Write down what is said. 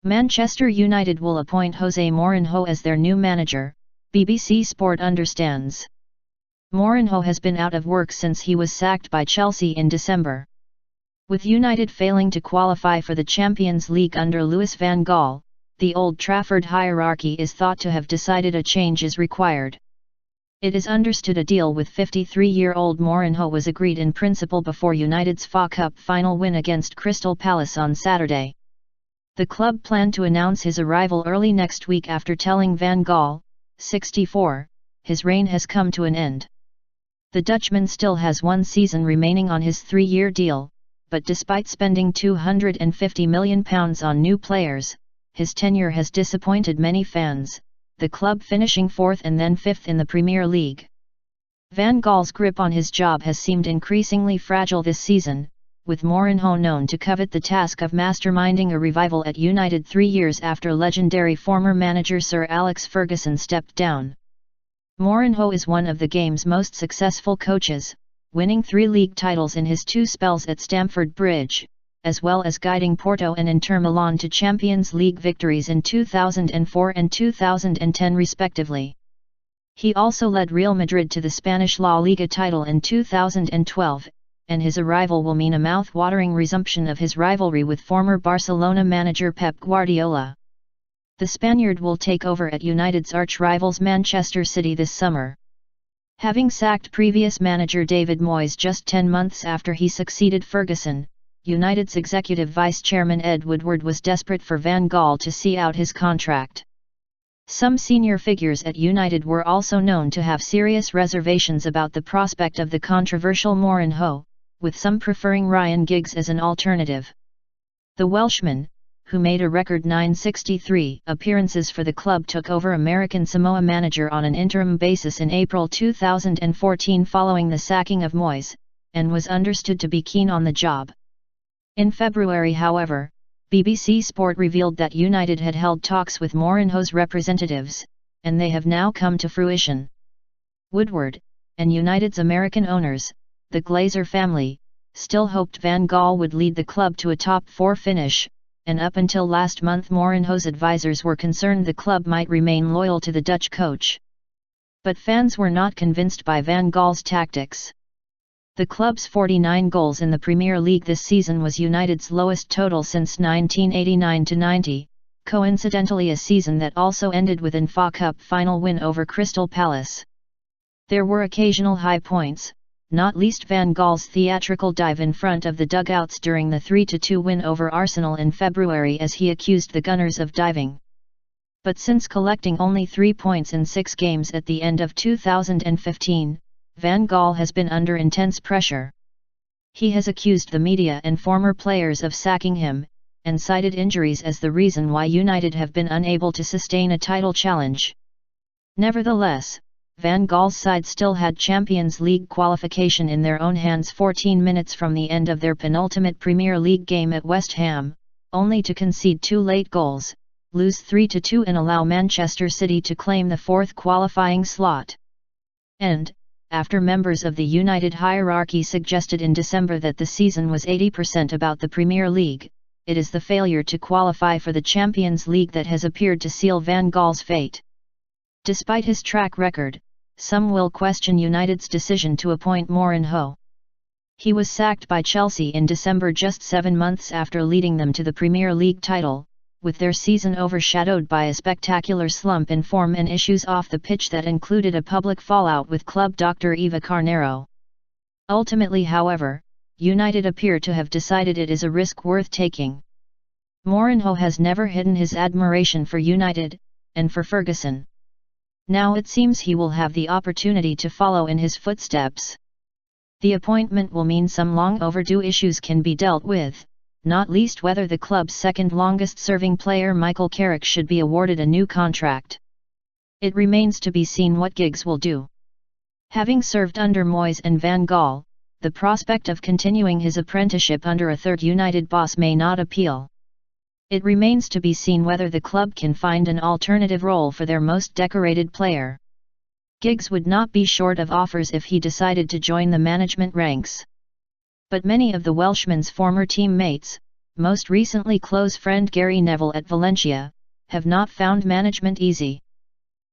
Manchester United will appoint Jose Mourinho as their new manager, BBC Sport understands. Mourinho has been out of work since he was sacked by Chelsea in December. With United failing to qualify for the Champions League under Louis van Gaal, the Old Trafford hierarchy is thought to have decided a change is required. It is understood a deal with 53-year-old Mourinho was agreed in principle before United's FA Cup final win against Crystal Palace on Saturday. The club planned to announce his arrival early next week after telling Van Gaal, 64, his reign has come to an end. The Dutchman still has one season remaining on his 3-year deal, but despite spending £250 million on new players, his tenure has disappointed many fans, the club finishing 4th and then 5th in the Premier League. Van Gaal's grip on his job has seemed increasingly fragile this season, with Mourinho known to covet the task of masterminding a revival at United 3 years after legendary former manager Sir Alex Ferguson stepped down. Mourinho is one of the game's most successful coaches, winning 3 league titles in his 2 spells at Stamford Bridge, as well as guiding Porto and Inter Milan to Champions League victories in 2004 and 2010 respectively. He also led Real Madrid to the Spanish La Liga title in 2012, and his arrival will mean a mouth-watering resumption of his rivalry with former Barcelona manager Pep Guardiola. The Spaniard will take over at United's arch-rivals Manchester City this summer. Having sacked previous manager David Moyes just 10 months after he succeeded Ferguson, United's executive vice-chairman Ed Woodward was desperate for Van Gaal to see out his contract. Some senior figures at United were also known to have serious reservations about the prospect of the controversial Mourinho, with some preferring Ryan Giggs as an alternative. The Welshman, who made a record 963 appearances for the club, took over American Samoa manager on an interim basis in April 2014 following the sacking of Moyes, and was understood to be keen on the job. In February, however, BBC Sport revealed that United had held talks with Mourinho's representatives, and they have now come to fruition. Woodward, and United's American owners, the Glazer family, still hoped Van Gaal would lead the club to a top 4 finish, and up until last month Mourinho's advisors were concerned the club might remain loyal to the Dutch coach. But fans were not convinced by Van Gaal's tactics. The club's 49 goals in the Premier League this season was United's lowest total since 1989-90, coincidentally a season that also ended with an FA Cup final win over Crystal Palace. There were occasional high points, not least Van Gaal's theatrical dive in front of the dugouts during the 3-2 win over Arsenal in February as he accused the Gunners of diving. But since collecting only 3 points in 6 games at the end of 2015, Van Gaal has been under intense pressure. He has accused the media and former players of sacking him, and cited injuries as the reason why United have been unable to sustain a title challenge. Nevertheless, Van Gaal's side still had Champions League qualification in their own hands 14 minutes from the end of their penultimate Premier League game at West Ham, only to concede 2 late goals, lose 3-2 and allow Manchester City to claim the 4th qualifying slot. And, after members of the United hierarchy suggested in December that the season was 80% about the Premier League, it is the failure to qualify for the Champions League that has appeared to seal Van Gaal's fate. Despite his track record, some will question United's decision to appoint Mourinho. He was sacked by Chelsea in December, just 7 months after leading them to the Premier League title, with their season overshadowed by a spectacular slump in form and issues off the pitch that included a public fallout with club doctor Eva Carneiro. Ultimately, however, United appear to have decided it is a risk worth taking. Mourinho has never hidden his admiration for United, and for Ferguson. Now it seems he will have the opportunity to follow in his footsteps. The appointment will mean some long overdue issues can be dealt with, not least whether the club's second longest-serving player Michael Carrick should be awarded a new contract. It remains to be seen what Giggs will do. Having served under Moyes and Van Gaal, the prospect of continuing his apprenticeship under a third United boss may not appeal. It remains to be seen whether the club can find an alternative role for their most decorated player. Giggs would not be short of offers if he decided to join the management ranks. But many of the Welshman's former teammates, most recently close friend Gary Neville at Valencia, have not found management easy.